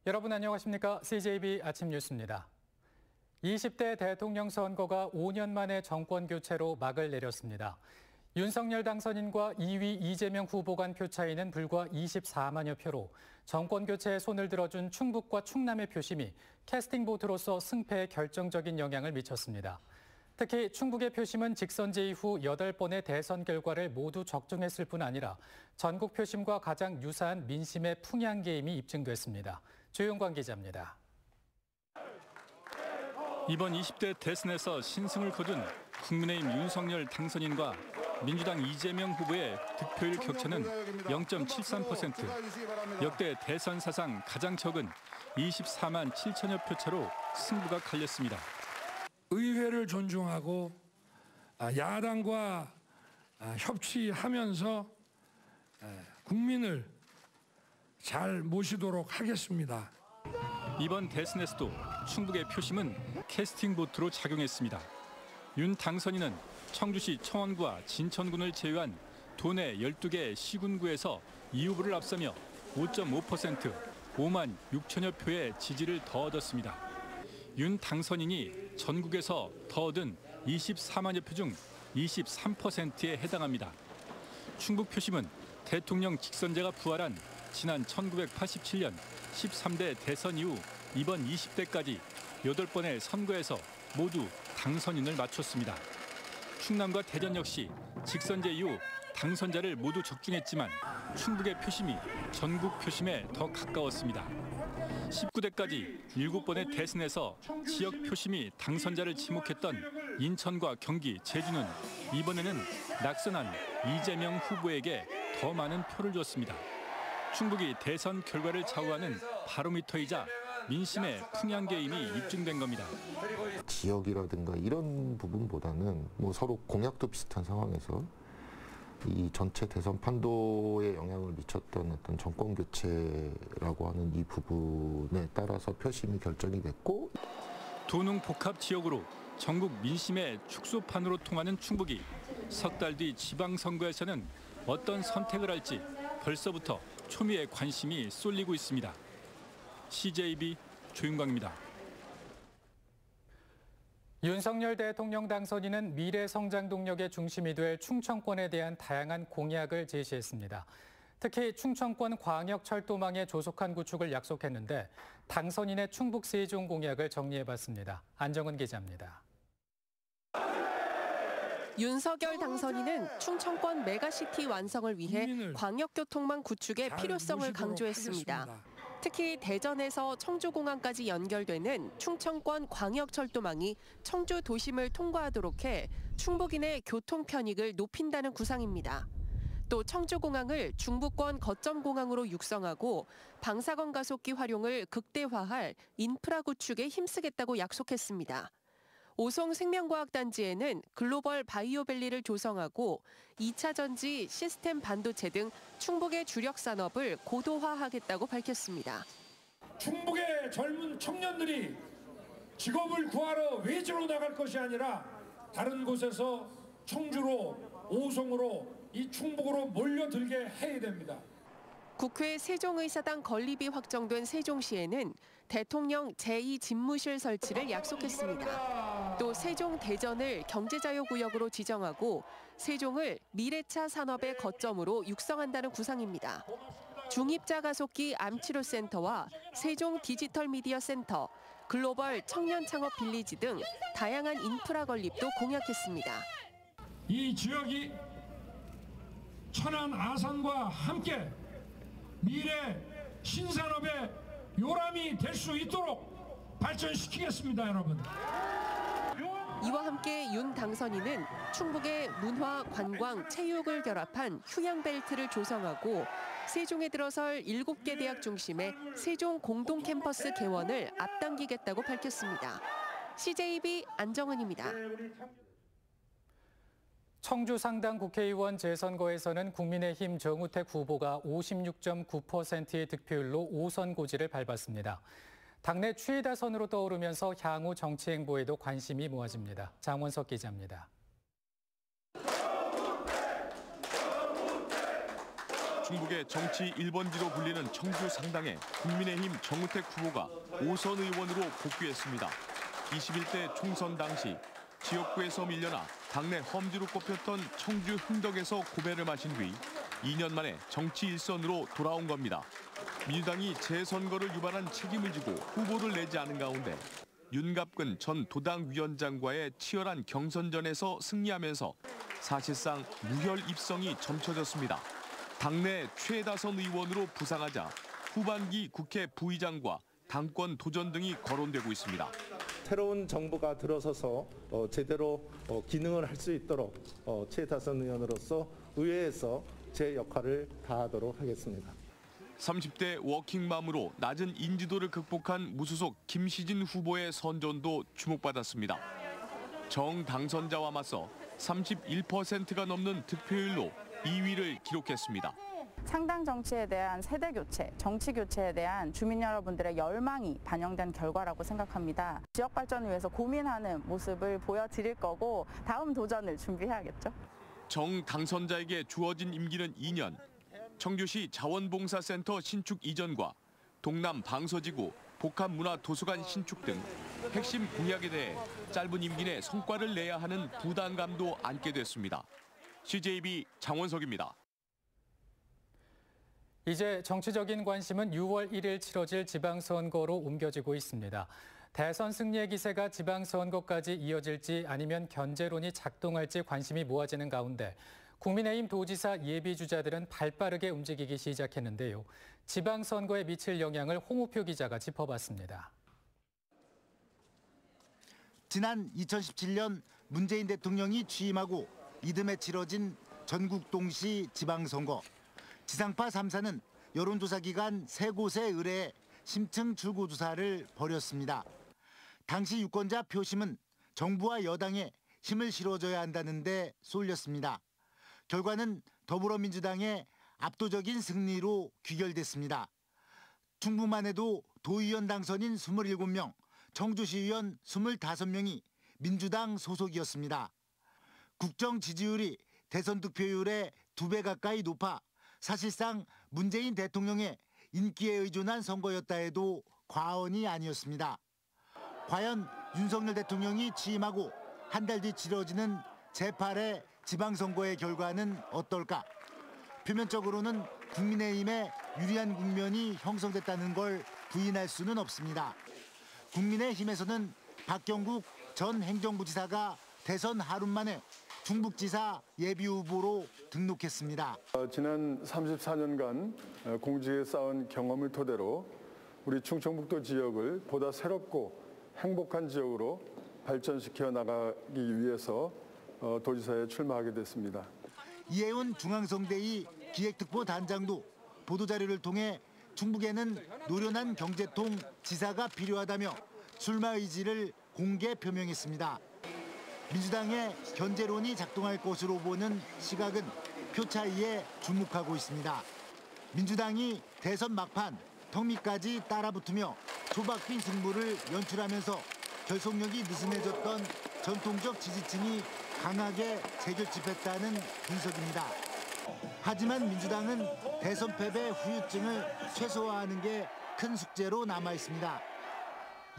여러분 안녕하십니까? CJB 아침 뉴스입니다. 20대 대통령 선거가 5년 만에 정권 교체로 막을 내렸습니다. 윤석열 당선인과 2위 이재명 후보 간 표 차이는 불과 24만여 표로 정권 교체에 손을 들어준 충북과 충남의 표심이 캐스팅 보트로서 승패에 결정적인 영향을 미쳤습니다. 특히 충북의 표심은 직선제 이후 8번의 대선 결과를 모두 적중했을 뿐 아니라 전국 표심과 가장 유사한 민심의 풍향계임이 입증됐습니다. 조용관 기자입니다. 이번 20대 대선에서 신승을 거둔 국민의힘 윤석열 당선인과 민주당 이재명 후보의 득표율 격차는 0.73%, 역대 대선 사상 가장 적은 24만 7천여 표 차로 승부가 갈렸습니다. 의회를 존중하고 야당과 협치하면서 국민을 잘 모시도록 하겠습니다. 이번 대선에서도 충북의 표심은 캐스팅 보트로 작용했습니다. 윤 당선인은 청주시 청원구와 진천군을 제외한 도내 12개 시군구에서 이 후보를 앞서며 5.5%, 5만 6천여 표의 지지를 더 얻었습니다. 윤 당선인이 전국에서 더 얻은 24만여 표 중 23%에 해당합니다. 충북 표심은 대통령 직선제가 부활한 지난 1987년 13대 대선 이후 이번 20대까지 8번의 선거에서 모두 당선인을 맞췄습니다. 충남과 대전 역시 직선제 이후 당선자를 모두 적중했지만 충북의 표심이 전국 표심에 더 가까웠습니다. 19대까지 7번의 대선에서 지역 표심이 당선자를 지목했던 인천과 경기, 제주는 이번에는 낙선한 이재명 후보에게 더 많은 표를 줬습니다. 충북이 대선 결과를 좌우하는 바로미터이자 민심의 풍향계임이 입증된 겁니다. 지역이라든가 이런 부분보다는 서로 공약도 비슷한 상황에서 이 전체 대선 판도에 영향을 미쳤던 어떤 정권 교체라고 하는 이 부분에 따라서 표심이 결정이 됐고, 도농 복합 지역으로 전국 민심의 축소판으로 통하는 충북이 석 달 뒤 지방선거에서는 어떤 선택을 할지 벌써부터 초미의 관심이 쏠리고 있습니다. CJB 조윤광입니다. 윤석열 대통령 당선인은 미래 성장 동력의 중심이 될 충청권에 대한 다양한 공약을 제시했습니다. 특히 충청권 광역철도망의 조속한 구축을 약속했는데 당선인의 충북 세종 공약을 정리해봤습니다. 안정은 기자입니다. 윤석열 당선인은 충청권 메가시티 완성을 위해 광역교통망 구축의 필요성을 강조했습니다. 특히 대전에서 청주공항까지 연결되는 충청권 광역철도망이 청주 도심을 통과하도록 해 충북인의 교통 편익을 높인다는 구상입니다. 또 청주공항을 중부권 거점공항으로 육성하고 방사선 가속기 활용을 극대화할 인프라 구축에 힘쓰겠다고 약속했습니다. 오송 생명과학단지에는 글로벌 바이오밸리를 조성하고 2차 전지, 시스템 반도체 등 충북의 주력 산업을 고도화하겠다고 밝혔습니다. 충북의 젊은 청년들이 직업을 구하러 외지로 나갈 것이 아니라 다른 곳에서 청주로, 오송으로, 이 충북으로 몰려들게 해야 됩니다. 국회 세종의사당 건립이 확정된 세종시에는 대통령 제2집무실 설치를 약속했습니다. 또 세종 대전을 경제자유구역으로 지정하고 세종을 미래차 산업의 거점으로 육성한다는 구상입니다. 중입자 가속기 암치료센터와 세종 디지털 미디어 센터, 글로벌 청년 창업 빌리지 등 다양한 인프라 건립도 공약했습니다. 이 지역이 천안 아산과 함께 미래 신산업의 요람이 될 수 있도록 발전시키겠습니다, 여러분. 이와 함께 윤 당선인은 충북의 문화, 관광, 체육을 결합한 휴양벨트를 조성하고 세종에 들어설 7개 대학 중심의 세종 공동캠퍼스 개원을 앞당기겠다고 밝혔습니다. CJB 안정은입니다. 청주 상당 국회의원 재선거에서는 국민의힘 정우택 후보가 56.9%의 득표율로 5선 고지를 밟았습니다. 당내 최다선으로 떠오르면서 향후 정치 행보에도 관심이 모아집니다. 장원석 기자입니다. 충북의 정치 1번지로 불리는 청주 상당에 국민의힘 정우택 후보가 5선 의원으로 복귀했습니다. 21대 총선 당시 지역구에서 밀려나 당내 험지로 꼽혔던 청주 흥덕에서 고배를 마신 뒤 2년 만에 정치 일선으로 돌아온 겁니다. 민주당이 재선거를 유발한 책임을 지고 후보를 내지 않은 가운데 윤갑근 전 도당위원장과의 치열한 경선전에서 승리하면서 사실상 무혈 입성이 점쳐졌습니다. 당내 최다선 의원으로 부상하자 후반기 국회 부의장과 당권 도전 등이 거론되고 있습니다. 새로운 정부가 들어서서 제대로 기능을 할 수 있도록 최다선 의원으로서 의회에서 제 역할을 다하도록 하겠습니다. 30대 워킹맘으로 낮은 인지도를 극복한 무소속 김시진 후보의 선전도 주목받았습니다. 정 당선자와 맞서 31%가 넘는 득표율로 2위를 기록했습니다. 창당 정치에 대한 세대 교체, 정치 교체에 대한 주민 여러분들의 열망이 반영된 결과라고 생각합니다. 지역 발전을 위해서 고민하는 모습을 보여드릴 거고 다음 도전을 준비해야겠죠. 정 당선자에게 주어진 임기는 2년. 청주시 자원봉사센터 신축 이전과 동남 방서지구 복합문화도서관 신축 등 핵심 공약에 대해 짧은 임기 내 성과를 내야 하는 부담감도 안게 됐습니다. CJB 장원석입니다. 이제 정치적인 관심은 6월 1일 치러질 지방선거로 옮겨지고 있습니다. 대선 승리의 기세가 지방선거까지 이어질지 아니면 견제론이 작동할지 관심이 모아지는 가운데 국민의힘 도지사 예비주자들은 발빠르게 움직이기 시작했는데요. 지방선거에 미칠 영향을 홍우표 기자가 짚어봤습니다. 지난 2017년 문재인 대통령이 취임하고 이듬해 치러진 전국 동시 지방선거. 지상파 3사는 여론조사 기관 3곳에 의뢰해 심층 출구조사를 벌였습니다. 당시 유권자 표심은 정부와 여당에 힘을 실어줘야 한다는 데 쏠렸습니다. 결과는 더불어민주당의 압도적인 승리로 귀결됐습니다. 충북만 해도 도의원 당선인 27명, 청주시의원 25명이 민주당 소속이었습니다. 국정 지지율이 대선 득표율의 2배 가까이 높아 사실상 문재인 대통령의 인기에 의존한 선거였다 해도 과언이 아니었습니다. 과연 윤석열 대통령이 취임하고 한 달 뒤 치러지는 제8회 지방선거의 결과는 어떨까? 표면적으로는 국민의힘에 유리한 국면이 형성됐다는 걸 부인할 수는 없습니다. 국민의힘에서는 박경국 전 행정부지사가 대선 하루 만에 충북지사 예비후보로 등록했습니다. 지난 34년간 공직에 쌓은 경험을 토대로 우리 충청북도 지역을 보다 새롭고 행복한 지역으로 발전시켜 나가기 위해서 도지사에 출마하게 됐습니다. 이혜훈 중앙성대의 기획특보 단장도 보도자료를 통해 충북에는 노련한 경제통 지사가 필요하다며 출마 의지를 공개 표명했습니다. 민주당의 견제론이 작동할 것으로 보는 시각은 표 차이에 주목하고 있습니다. 민주당이 대선 막판 턱밑까지 따라붙으며 초박빙 승부를 연출하면서 결속력이 느슨해졌던 전통적 지지층이 강하게 재결집했다는 분석입니다. 하지만 민주당은 대선 패배 후유증을 최소화하는 게 큰 숙제로 남아 있습니다.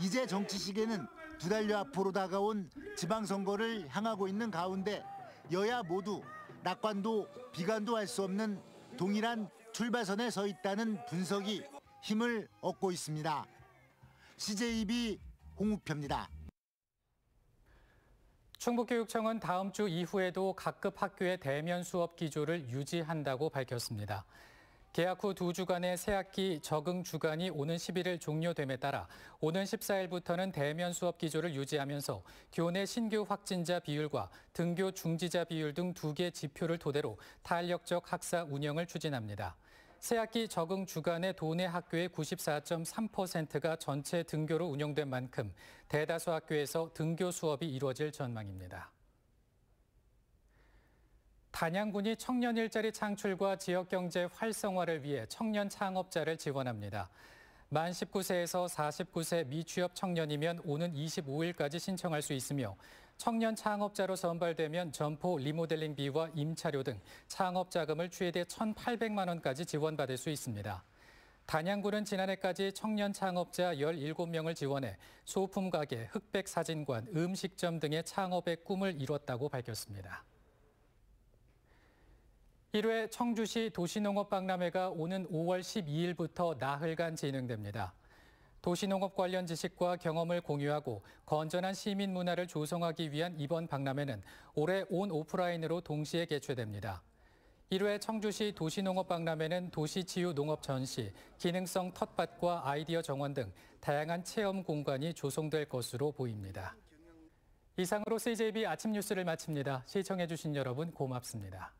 이제 정치 시계는 2달여 앞으로 다가온 지방선거를 향하고 있는 가운데 여야 모두 낙관도 비관도 할 수 없는 동일한 출발선에 서 있다는 분석이 힘을 얻고 있습니다. CJB 홍우표입니다. 충북교육청은 다음 주 이후에도 각급 학교의 대면 수업 기조를 유지한다고 밝혔습니다. 개학 후 2주간의 새학기 적응 주간이 오는 11일 종료됨에 따라 오는 14일부터는 대면 수업 기조를 유지하면서 교내 신규 확진자 비율과 등교 중지자 비율 등 2개 지표를 토대로 탄력적 학사 운영을 추진합니다. 새학기 적응 주간의 도내 학교의 94.3%가 전체 등교로 운영된 만큼 대다수 학교에서 등교 수업이 이루어질 전망입니다. 단양군이 청년 일자리 창출과 지역경제 활성화를 위해 청년 창업자를 지원합니다. 만 19세에서 49세 미취업 청년이면 오는 25일까지 신청할 수 있으며 청년 창업자로 선발되면 점포 리모델링비와 임차료 등 창업 자금을 최대 1,800만 원까지 지원받을 수 있습니다. 단양구는 지난해까지 청년 창업자 17명을 지원해 소품 가게, 흑백 사진관, 음식점 등의 창업의 꿈을 이뤘다고 밝혔습니다. 1회 청주시 도시농업박람회가 오는 5월 12일부터 나흘간 진행됩니다. 도시농업 관련 지식과 경험을 공유하고 건전한 시민 문화를 조성하기 위한 이번 박람회는 올해 온 오프라인으로 동시에 개최됩니다. 1회 청주시 도시농업박람회는 도시치유 농업 전시, 기능성 텃밭과 아이디어 정원 등 다양한 체험 공간이 조성될 것으로 보입니다. 이상으로 CJB 아침 뉴스를 마칩니다. 시청해주신 여러분 고맙습니다.